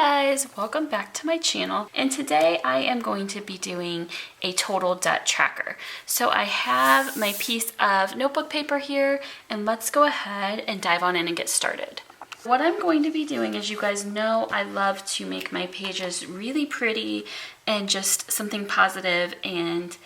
guys, welcome back to my channel, and today I am going to be doing a total debt tracker. So I have my piece of notebook paper here, and let's go ahead and dive on in and get started. What I'm going to be doing, as you guys know, I love to make my pages really pretty and just something positive and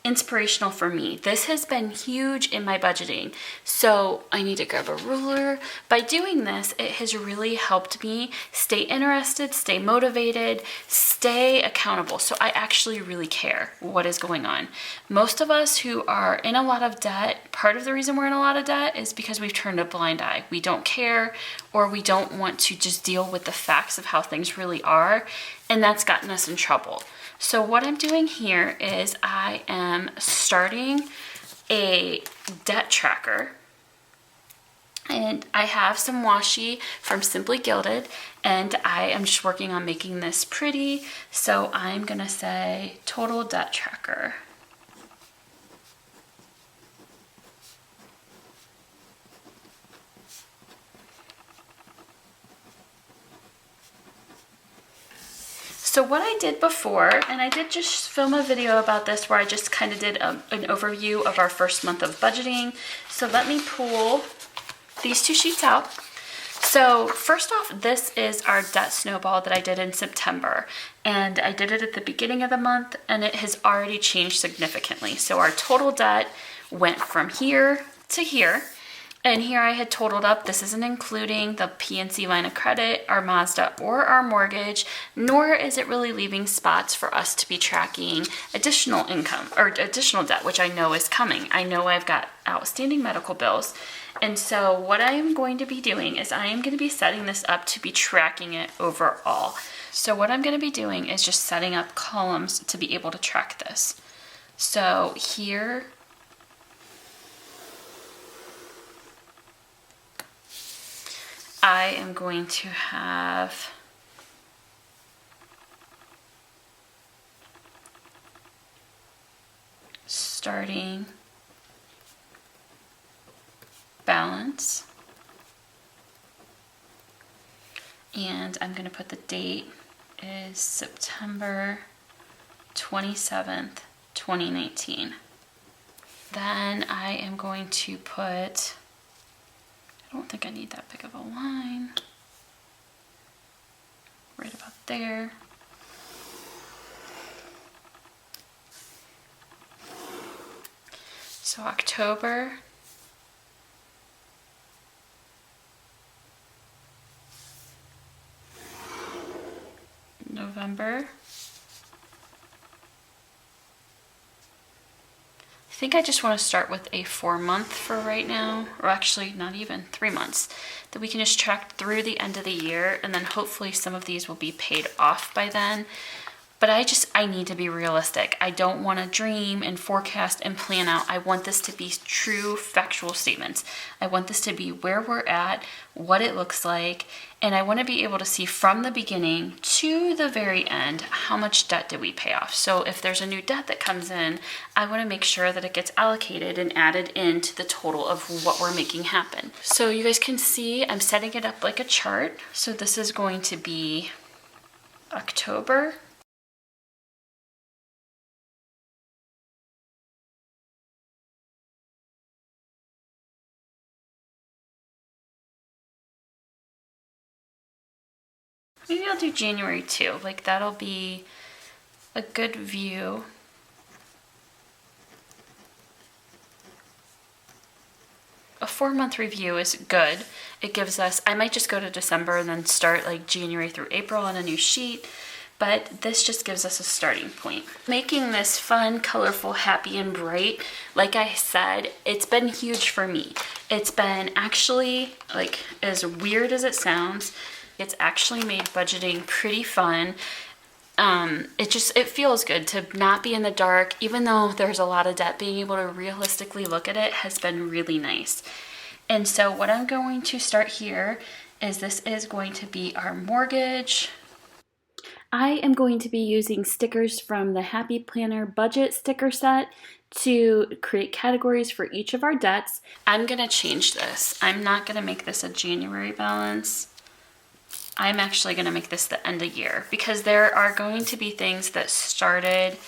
inspirational for me. This has been huge in my budgeting, so I need to grab a ruler. By doing this, it has really helped me stay interested, stay motivated, stay accountable. So I actually really care what is going on. Most of us who are in a lot of debt, part of the reason we're in a lot of debt is because we've turned a blind eye. We don't care, or we don't want to just deal with the facts of how things really are, and that's gotten us in trouble. So what I'm doing here is I am starting a debt tracker, and I have some washi from Simply Gilded, and I am just working on making this pretty. So I'm gonna say total debt tracker. So what I did before, and I did just film a video about this where I just kind of did an overview of our first month of budgeting. So let me pull these two sheets out. So first off, this is our debt snowball that I did in September, and I did it at the beginning of the month, and it has already changed significantly. So our total debt went from here to here. And here I had totaled up, this isn't including the PNC line of credit, our Mazda, or our mortgage, nor is it really leaving spots for us to be tracking additional income or additional debt, which I know is coming. I know I've got outstanding medical bills. And so what I am going to be doing is I am going to be setting this up to be tracking it overall. So what I'm going to be doing is just setting up columns to be able to track this. So here, I am going to have starting balance, and I'm going to put the date is September 27th, 2019. Then I am going to put, I don't think I need that big of a line. Right about there. So October, November. I think I just want to start with a 4-month for right now, or actually not even 3 months, that we can just track through the end of the year, and then hopefully some of these will be paid off by then. But I need to be realistic. I don't want to dream and forecast and plan out. I want this to be true factual statements. I want this to be where we're at, what it looks like, and I want to be able to see from the beginning to the very end, how much debt did we pay off. So if there's a new debt that comes in, I want to make sure that it gets allocated and added into the total of what we're making happen. So you guys can see I'm setting it up like a chart. So this is going to be October, maybe I'll do January too, like that'll be a good view. A 4-month review is good. It gives us, I might just go to December and then start like January through April on a new sheet, but this just gives us a starting point. Making this fun, colorful, happy, and bright, like I said, it's been huge for me. It's been actually, like, as weird as it sounds, it's actually made budgeting pretty fun. It feels good to not be in the dark, even though there's a lot of debt. Being able to realistically look at it has been really nice. And so what I'm going to start here is this is going to be our mortgage. I am going to be using stickers from the Happy Planner budget sticker set to create categories for each of our debts. I'm going to change this. I'm not going to make this a January balance. I'm actually going to make this the end of year because there are going to be things that started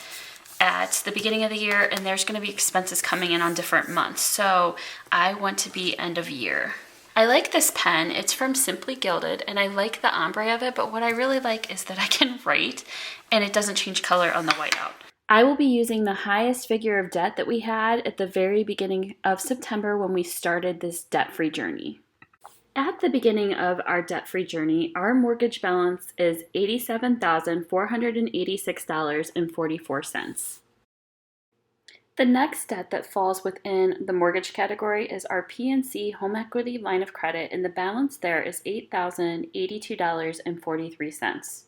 at the beginning of the year and there's going to be expenses coming in on different months. So I want to be end of year. I like this pen. It's from Simply Gilded and I like the ombre of it, but what I really like is that I can write and it doesn't change color on the whiteout. I will be using the highest figure of debt that we had at the very beginning of September when we started this debt-free journey. At the beginning of our debt-free journey, our mortgage balance is $87,486.44. The next debt that falls within the mortgage category is our PNC home equity line of credit, and the balance there is $8,082.43.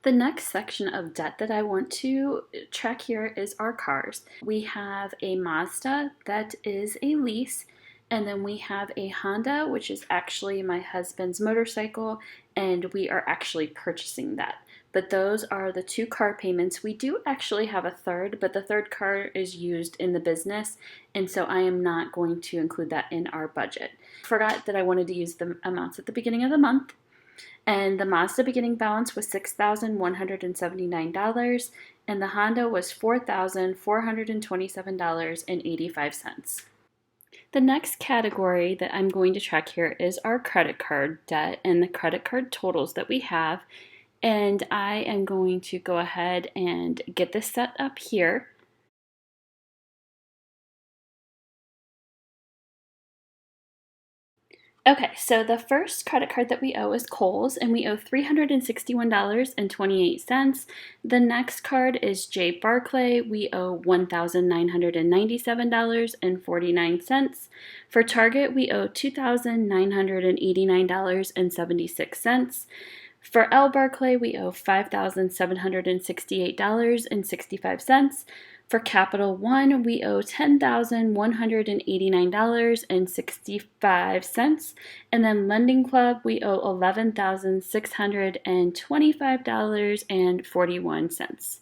The next section of debt that I want to track here is our cars. We have a Mazda that is a lease, and then we have a Honda, which is actually my husband's motorcycle, and we are actually purchasing that. But those are the two car payments. We do actually have a third, but the third car is used in the business, and so I am not going to include that in our budget. Forgot that I wanted to use the amounts at the beginning of the month. And the Mazda beginning balance was $6,179, and the Honda was $4,427.85. The next category that I'm going to track here is our credit card debt and the credit card totals that we have. And I am going to go ahead and get this set up here. Okay, so the first credit card that we owe is Kohl's, and we owe $361.28. The next card is J. Barclay. We owe $1,997.49. For Target, we owe $2,989.76. For L. Barclay, we owe $5,768.65. For Capital One, we owe $10,189.65. And then Lending Club, we owe $11,625.41.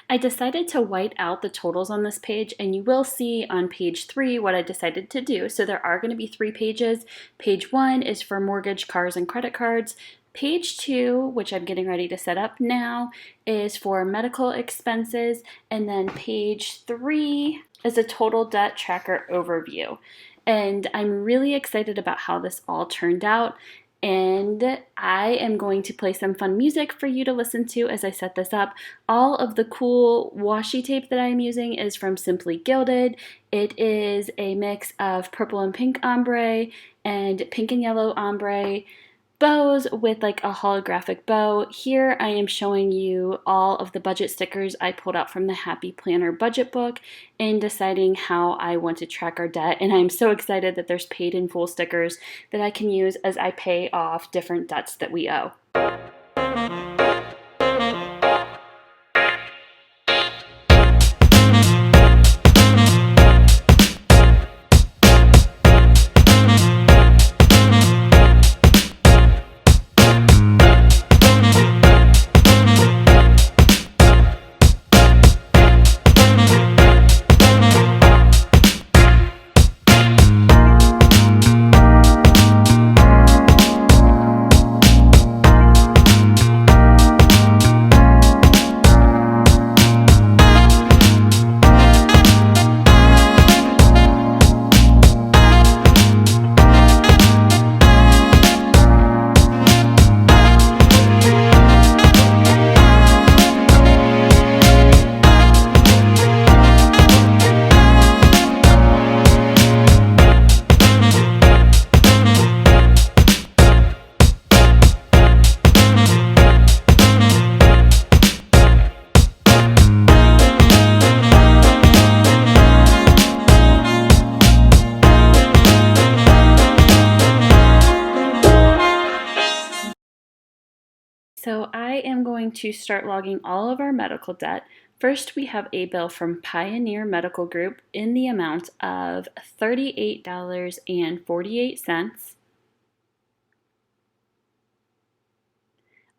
I decided to white out the totals on this page, and you will see on page 3 what I decided to do. So there are going to be 3 pages. Page 1 is for mortgage, cars, and credit cards. Page 2, which I'm getting ready to set up now, is for medical expenses. And then page 3 is a total debt tracker overview. And I'm really excited about how this all turned out. And I am going to play some fun music for you to listen to as I set this up. All of the cool washi tape that I'm using is from Simply Gilded. It is a mix of purple and pink ombre and pink and yellow ombre bows with like a holographic bow. Here I am showing you all of the budget stickers I pulled out from the Happy Planner budget book in deciding how I want to track our debt. And I'm so excited that there's paid in full stickers that I can use as I pay off different debts that we owe. So I am going to start logging all of our medical debt. First, we have a bill from Pioneer Medical Group in the amount of $38.48.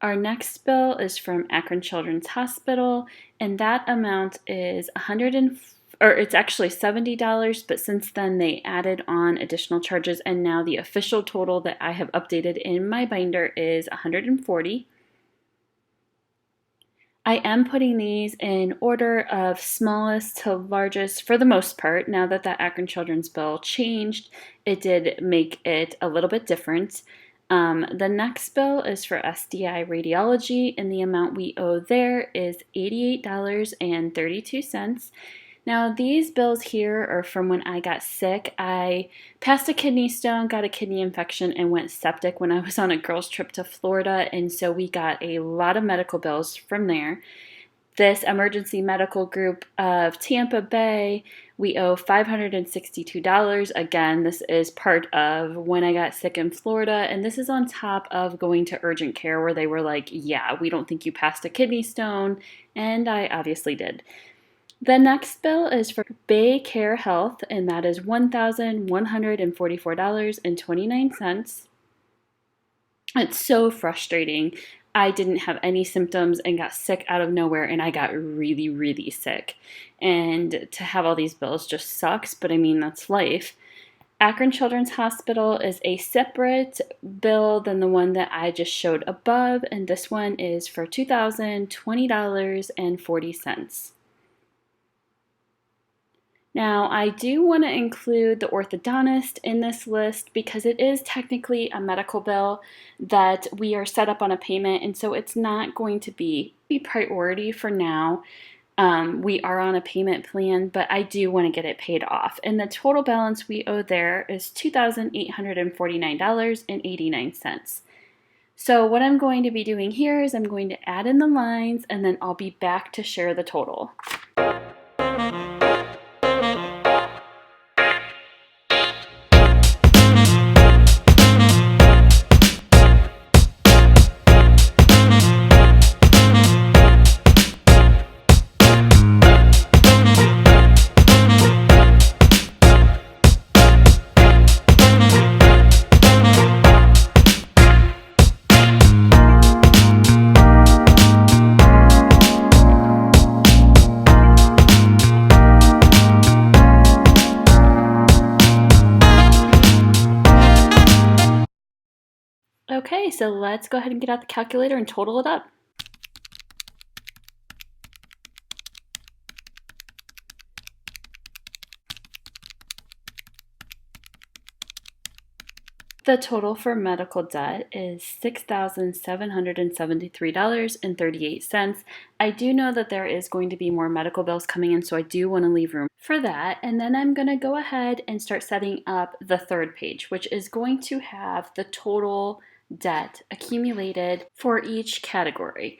Our next bill is from Akron Children's Hospital, and that amount is or it's actually $70, but since then they added on additional charges, and now the official total that I have updated in my binder is $140. I am putting these in order of smallest to largest for the most part. Now that that Akron Children's Bill changed, it did make it a little bit different. The next bill is for SDI radiology, and the amount we owe there is $88.32. Now, these bills here are from when I got sick. I passed a kidney stone, got a kidney infection, and went septic when I was on a girls' trip to Florida, and so we got a lot of medical bills from there. This emergency medical group of Tampa Bay, we owe $562. Again, this is part of when I got sick in Florida, and this is on top of going to urgent care where they were like, yeah, we don't think you passed a kidney stone, and I obviously did. The next bill is for Bay Care Health, and that is $1,144.29. It's so frustrating. I didn't have any symptoms and got sick out of nowhere, and I got really, really sick. And to have all these bills just sucks, but I mean, that's life. Akron Children's Hospital is a separate bill than the one that I just showed above, and this one is for $2,020.40. Now, I do want to include the orthodontist in this list because it is technically a medical bill that we are set up on a payment, and so it's not going to be a priority for now. We are on a payment plan, but I do want to get it paid off. And the total balance we owe there is $2,849.89. So what I'm going to be doing here is I'm going to add in the lines, and then I'll be back to share the total. Okay, so let's go ahead and get out the calculator and total it up. The total for medical debt is $6,773.38. I do know that there is going to be more medical bills coming in, so I do want to leave room for that. And then I'm going to go ahead and start setting up the third page, which is going to have the total debt accumulated for each category.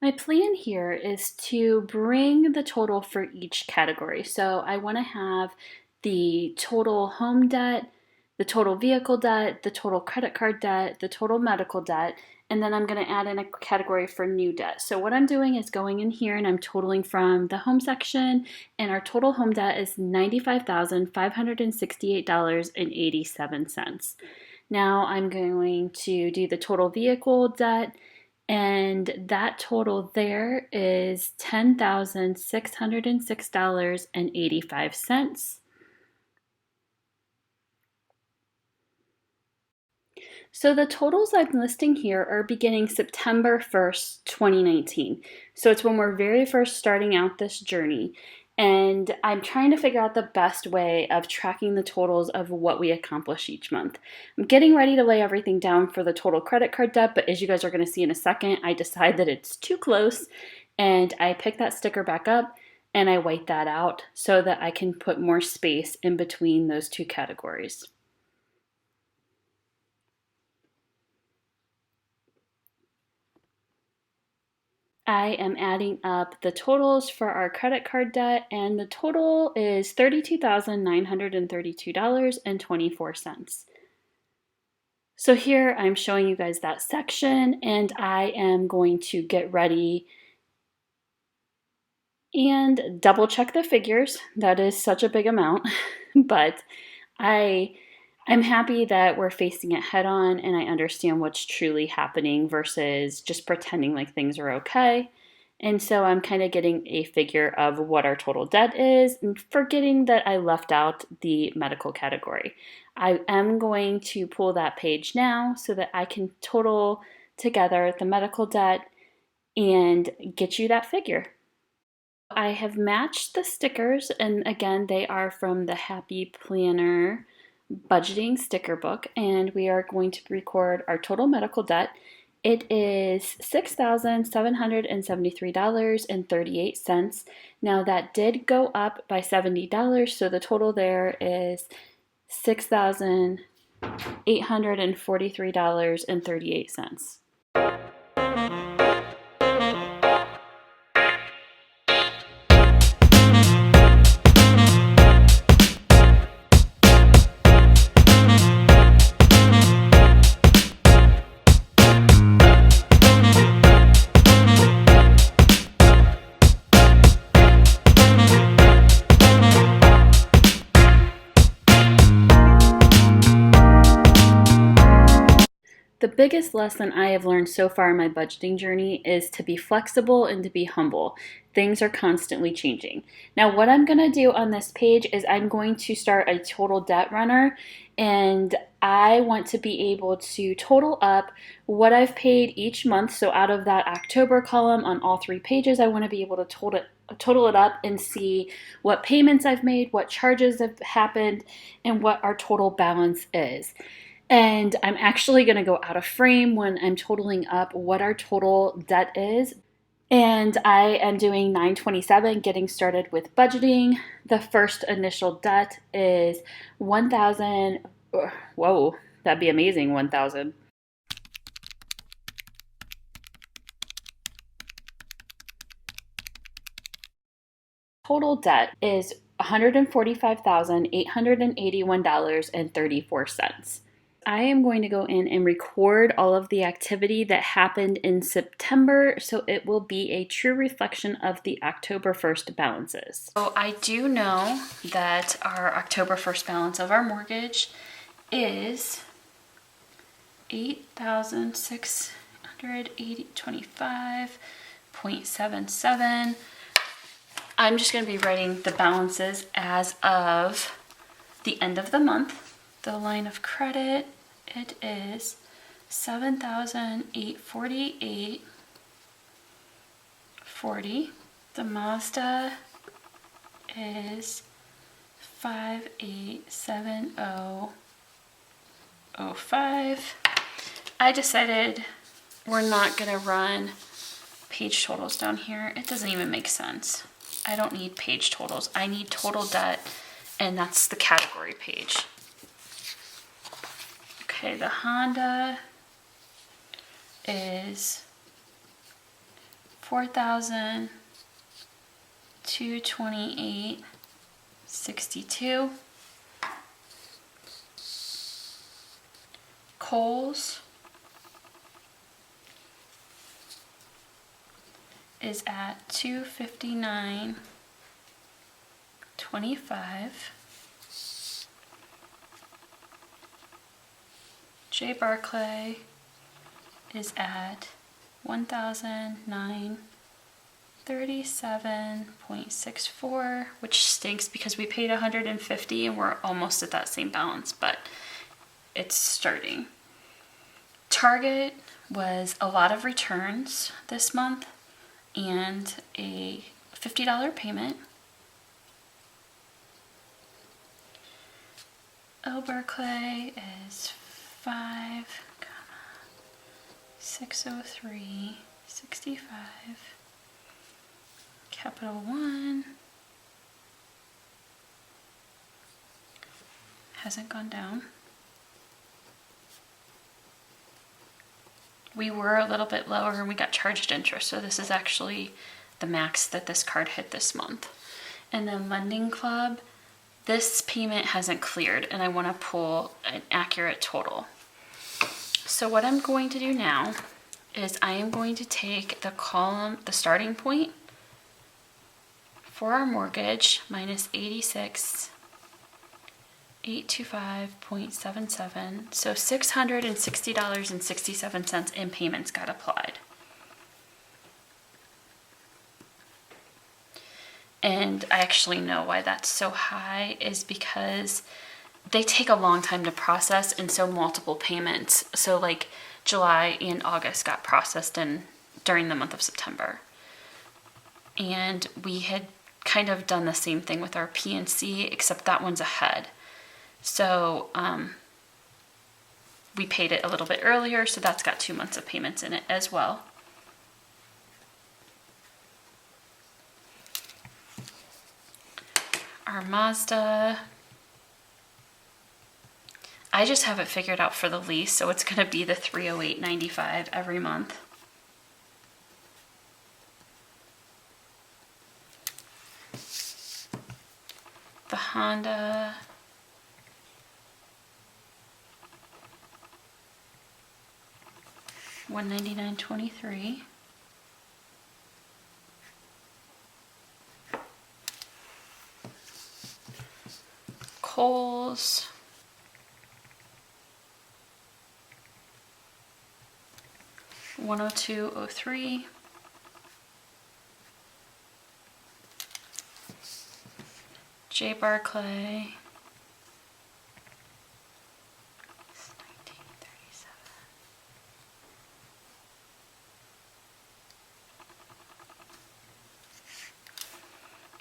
My plan here is to bring the total for each category. So I want to have the total home debt, the total vehicle debt, the total credit card debt, the total medical debt, and then I'm going to add in a category for new debt. So what I'm doing is going in here and I'm totaling from the home section, and our total home debt is $95,568.87. Now I'm going to do the total vehicle debt, and that total there is $10,606.85. So the totals I'm listing here are beginning September 1st, 2019. So it's when we're very first starting out this journey. And I'm trying to figure out the best way of tracking the totals of what we accomplish each month. I'm getting ready to lay everything down for the total credit card debt, but as you guys are going to see in a second, I decide that it's too close, and I pick that sticker back up and I white that out so that I can put more space in between those two categories. I am adding up the totals for our credit card debt, and the total is $32,932.24. So here I'm showing you guys that section, and I am going to get ready and double check the figures. That is such a big amount, but I I'm happy that we're facing it head on and I understand what's truly happening versus just pretending like things are okay. And so I'm kind of getting a figure of what our total debt is and forgetting that I left out the medical category. I am going to pull that page now so that I can total together the medical debt and get you that figure. I have matched the stickers, and again, they are from the Happy Planner budgeting sticker book, and we are going to record our total medical debt. It is $6,773.38. Now that did go up by $70, so the total there is $6,843.38. The biggest lesson I have learned so far in my budgeting journey is to be flexible and to be humble. Things are constantly changing. Now, what I'm going to do on this page is I'm going to start a total debt runner, and I want to be able to total up what I've paid each month. So out of that October column on all 3 pages, I want to be able to total it up and see what payments I've made, what charges have happened, and what our total balance is. And I'm actually going to go out of frame when I'm totaling up what our total debt is. And I am doing 927, getting started with budgeting. The first initial debt is 1,000. Whoa, that'd be amazing, 1,000. Total debt is $145,881.34. I am going to go in and record all of the activity that happened in September, so it will be a true reflection of the October 1st balances. So I do know that our October 1st balance of our mortgage is $8,625.77. I'm just going to be writing the balances as of the end of the month. The line of credit, it is $7,848.40. The Mazda is $5,870.05. I decided we're not gonna run page totals down here. It doesn't even make sense. I don't need page totals. I need total debt, and that's the category page. Okay, the Honda is $4,228.62. Kohl's is at $259.25. J. Barclay is at $1,937.64, which stinks because we paid $150 and we're almost at that same balance, but it's starting. Target was a lot of returns this month and a $50 payment. L. Barclay is 5,603.65. Capital One hasn't gone down. We were a little bit lower and we got charged interest, so this is actually the max that this card hit this month. And then Lending Club, this payment hasn't cleared and I want to pull an accurate total. So what I'm going to do now is I am going to take the column, the starting point for our mortgage minus 825.77. So $660.67 in payments got applied. And I actually know why that's so high is because they take a long time to process, and so multiple payments. So like July and August got processed during the month of September. And we had kind of done the same thing with our PNC, except that one's ahead. So we paid it a little bit earlier, so that's got 2 months of payments in it as well. Our Mazda, I just have it figured out for the lease, so it's going to be the $308.95 every month. The Honda, $199.23. Kohl's, $102.03. J. Barclay, $19.37.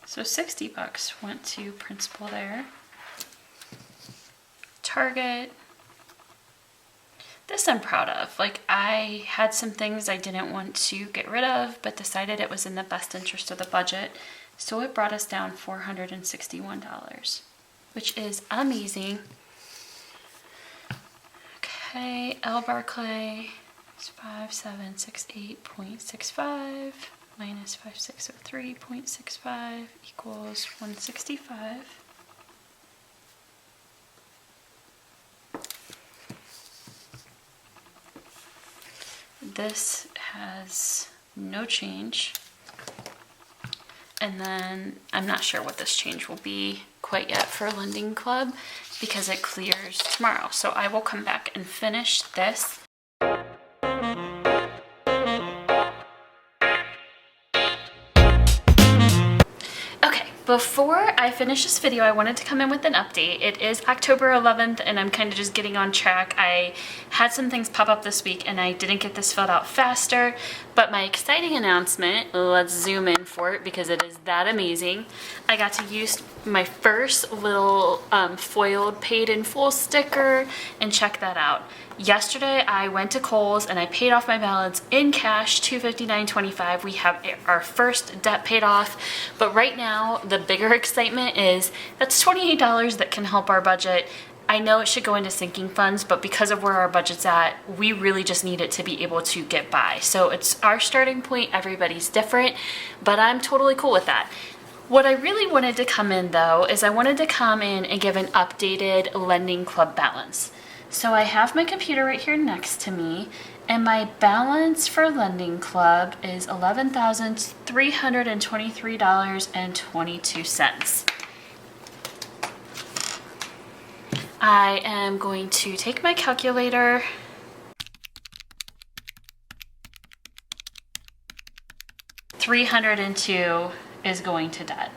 So $60 went to principal there. Target. This I'm proud of. Like, I had some things I didn't want to get rid of, but decided it was in the best interest of the budget. So it brought us down $461, which is amazing. Okay, L. Barclay is 5768.65 minus 5603.65 equals 165. This has no change. And then I'm not sure what this change will be quite yet for Lending Club because it clears tomorrow. So I will come back and finish this. Okay, before I finish this video, I wanted to come in with an update. It is October 11th and I'm kind of just getting on track. I had some things pop up this week and I didn't get this filled out faster, but my exciting announcement, let's zoom in for it because it is that amazing. I got to use my first little foiled paid in full sticker and check that out. Yesterday I went to Kohl's and I paid off my balance in cash, $259.25. We have our first debt paid off, but right now the bigger excitement is that's $28 that can help our budget. I know it should go into sinking funds, but because of where our budget's at, we really just need it to be able to get by. So it's our starting point, everybody's different, but I'm totally cool with that. What I really wanted to come in though, is I wanted to come in and give an updated Lending Club balance. So I have my computer right here next to me, and my balance for Lending Club is $11,323.22. I am going to take my calculator, $302 is going to debt.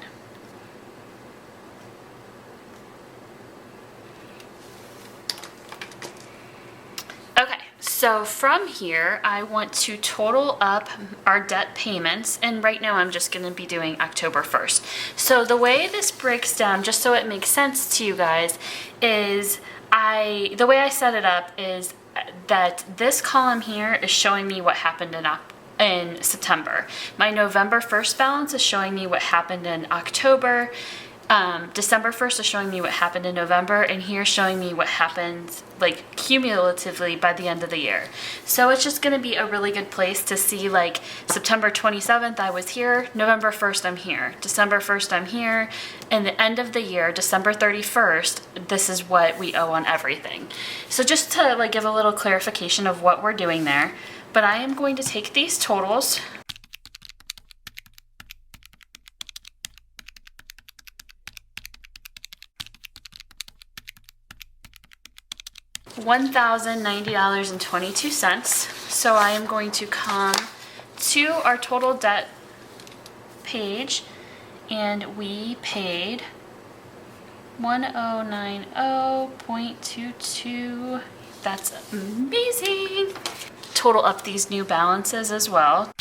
Okay, so from here, I want to total up our debt payments, and right now I'm just gonna be doing October 1st. So the way this breaks down, just so it makes sense to you guys, is the way I set it up is that this column here is showing me what happened in September. My November 1st balance is showing me what happened in October. December 1st is showing me what happened in November, and here's showing me what happened like cumulatively by the end of the year. So it's just going to be a really good place to see, like, September 27th I was here, November 1st I'm here, December 1st I'm here, and the end of the year, December 31st, this is what we owe on everything. So just to like give a little clarification of what we're doing there, but I am going to take these totals. $1,090.22. So I am going to come to our total debt page, and we paid 1090.22. That's amazing. Total up these new balances as well.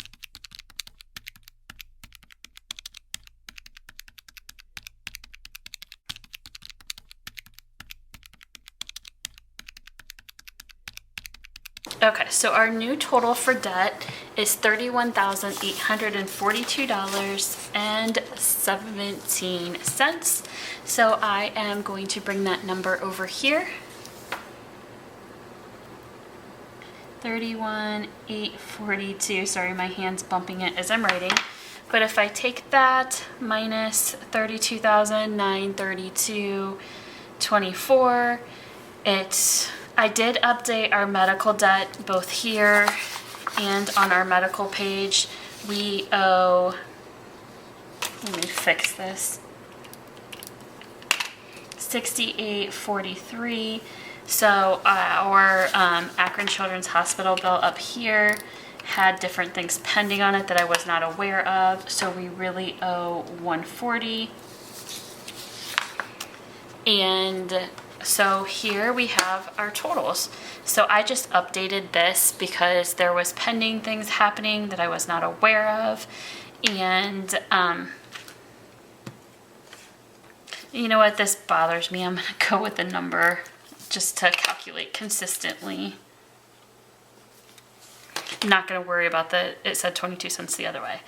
Okay, so our new total for debt is $31,842.17. So I am going to bring that number over here. 31,842. Sorry, my hand's bumping it as I'm writing. But if I take that minus 32,932.24, I did update our medical debt both here and on our medical page. We owe, let me fix this, $68.43. So our Akron Children's Hospital bill up here had different things pending on it that I was not aware of. So we really owe $140. And so here we have our totals. So I just updated this because there was pending things happening that I was not aware of. And you know what, this bothers me. I'm gonna go with the number just to calculate consistently. I'm not gonna worry about it said 22 cents the other way.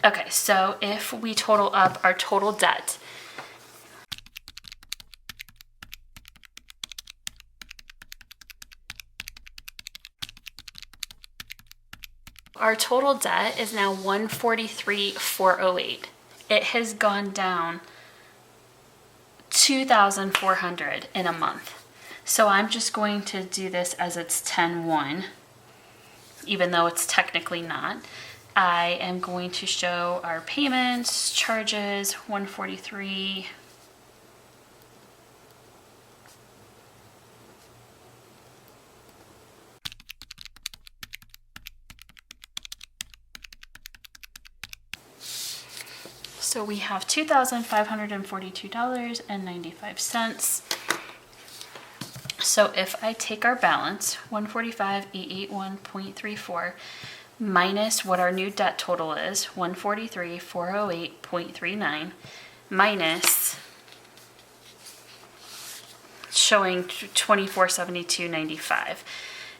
Okay, so if we total up our total debt, our total debt is now $143,408. It has gone down $2,400 in a month. So I'm just going to do this as it's 10-1, even though it's technically not. I am going to show our payments, charges, 143. So we have $2,542.95. So if I take our balance, 145,881.34, minus what our new debt total is, 143,408.39, minus showing 2472.95.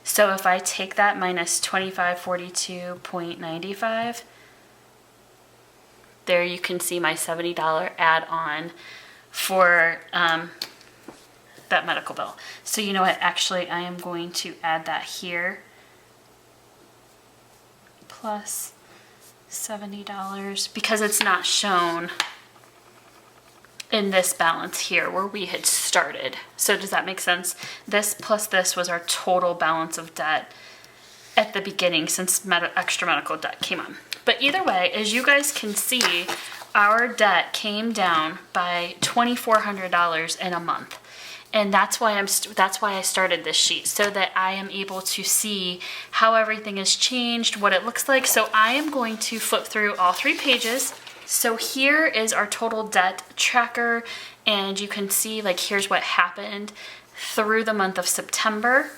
So if I take that minus 2542.95, there you can see my $70 add-on for that medical bill. So you know what, actually I am going to add that here, plus $70, because it's not shown in this balance here where we had started. So does that make sense? This plus this was our total balance of debt at the beginning since extra medical debt came on. But either way, as you guys can see, our debt came down by $2,400 in a month. And that's why I started this sheet, so that I am able to see how everything has changed, what it looks like. So I am going to flip through all 3 pages. So here is our total debt tracker, and you can see, like, here's what happened through the month of September.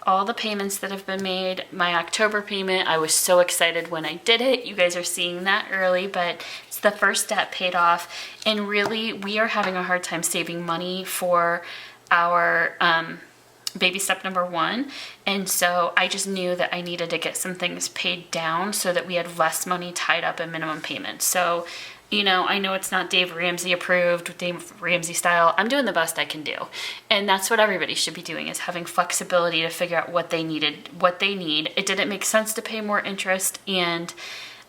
All the payments that have been made. My October payment, I was so excited when I did it. You guys are seeing that early, but it's the first debt paid off. And really, we are having a hard time saving money for our baby step number 1. And so I just knew that I needed to get some things paid down so that we had less money tied up in minimum payments. So, you know, I know it's not Dave Ramsey approved, Dave Ramsey style. I'm doing the best I can do. And that's what everybody should be doing, is having flexibility to figure out what they need. It didn't make sense to pay more interest, and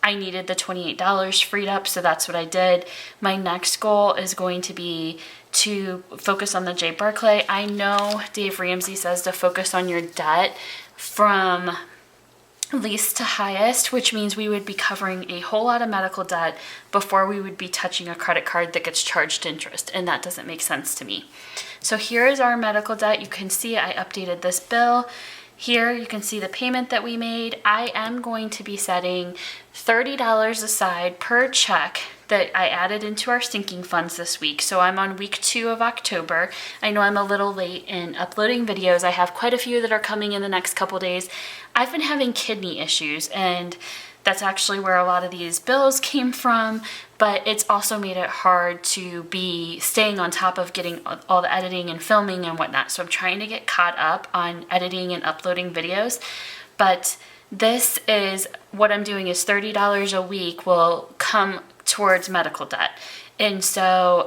I needed the $28 freed up, so that's what I did. My next goal is going to be to focus on the J. Barclay. I know Dave Ramsey says to focus on your debt from least to highest, which means we would be covering a whole lot of medical debt before we would be touching a credit card that gets charged interest, and that doesn't make sense to me. So here is our medical debt. You can see I updated this bill. Here you can see the payment that we made. I am going to be setting $30 aside per check that I added into our sinking funds this week. So I'm on week 2 of October. I know I'm a little late in uploading videos. I have quite a few that are coming in the next couple days. I've been having kidney issues, and that's actually where a lot of these bills came from, but it's also made it hard to be staying on top of getting all the editing and filming and whatnot. So I'm trying to get caught up on editing and uploading videos, but this is what I'm doing is $30 a week will come towards medical debt. And so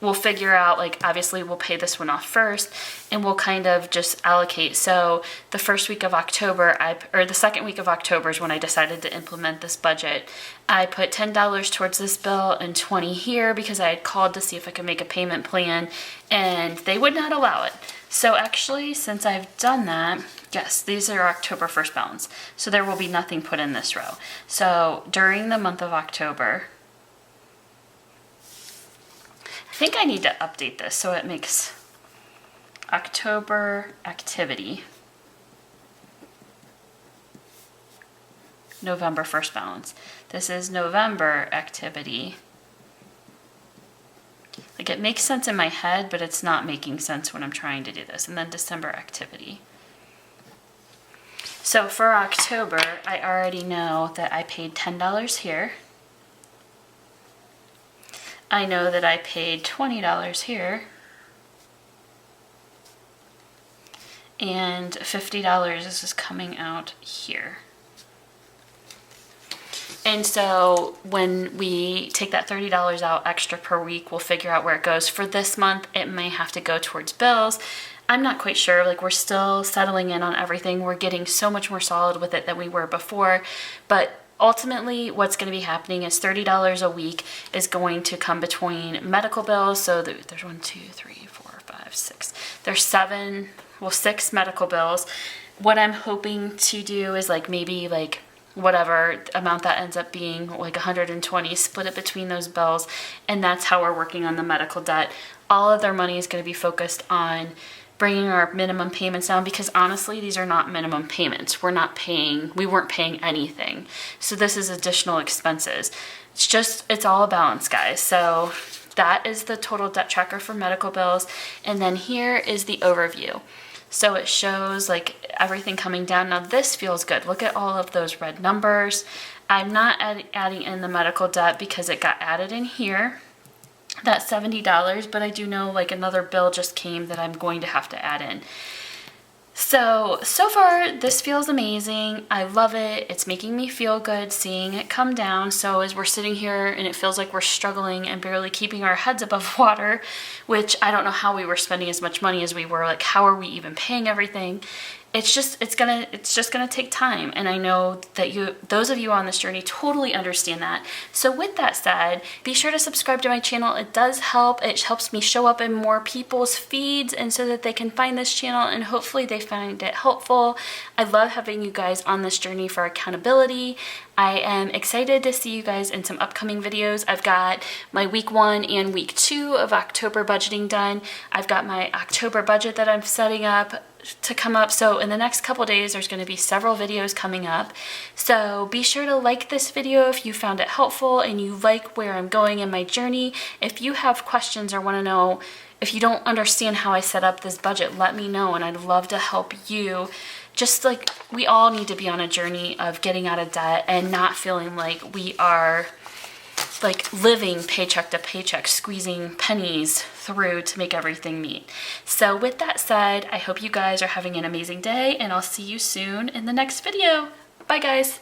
we'll figure out, like, obviously we'll pay this one off first, and we'll kind of just allocate. So the first week of October, or the second week of October is when I decided to implement this budget. I put $10 towards this bill and $20 here because I had called to see if I could make a payment plan, and they would not allow it. So actually, since I've done that, yes, these are October 1st balance. So there will be nothing put in this row. So during the month of October, I think I need to update this so it makes October activity November 1st balance. This is November activity. Like, it makes sense in my head, but it's not making sense when I'm trying to do this. And then December activity. So for October, I already know that I paid $10 here. I know that I paid $20 here. And $50 is coming out here. And so when we take that $30 out extra per week, we'll figure out where it goes. For this month, it may have to go towards bills. I'm not quite sure. Like, we're still settling in on everything. We're getting so much more solid with it than we were before. But ultimately, what's going to be happening is $30 a week is going to come between medical bills. So there's 1, 2, 3, 4, 5, 6. There's 6 medical bills. What I'm hoping to do is, like, maybe like whatever amount that ends up being, like 120, split it between those bills, and that's how we're working on the medical debt. All of their money is going to be focused on bringing our minimum payments down, because honestly, these are not minimum payments. We weren't paying anything. So this is additional expenses. It's all a balance, guys. So that is the total debt tracker for medical bills. And then here is the overview. So it shows like everything coming down. Now this feels good. Look at all of those red numbers. I'm not adding in the medical debt because it got added in here. That's $70, but I do know like another bill just came that I'm going to have to add in. So far this feels amazing. I love it. It's making me feel good seeing it come down. So as we're sitting here and it feels like we're struggling and barely keeping our heads above water, which I don't know how we were spending as much money as we were, like how are we even paying everything? It's just gonna take time, and I know that those of you on this journey totally understand that. So with that said, be sure to subscribe to my channel. It does help. It helps me show up in more people's feeds, and so that they can find this channel and hopefully they find it helpful. I love having you guys on this journey for accountability. I am excited to see you guys in some upcoming videos. I've got my week 1 and week 2 of October budgeting done. I've got my October budget that I'm setting up to come up. So in the next couple days, there's going to be several videos coming up. So be sure to like this video if you found it helpful and you like where I'm going in my journey. If you have questions or want to know, if you don't understand how I set up this budget, let me know, and I'd love to help you. Just like we all need to be on a journey of getting out of debt and not feeling like we are like living paycheck to paycheck, squeezing pennies through to make everything meet. So with that said, I hope you guys are having an amazing day, and I'll see you soon in the next video. Bye guys.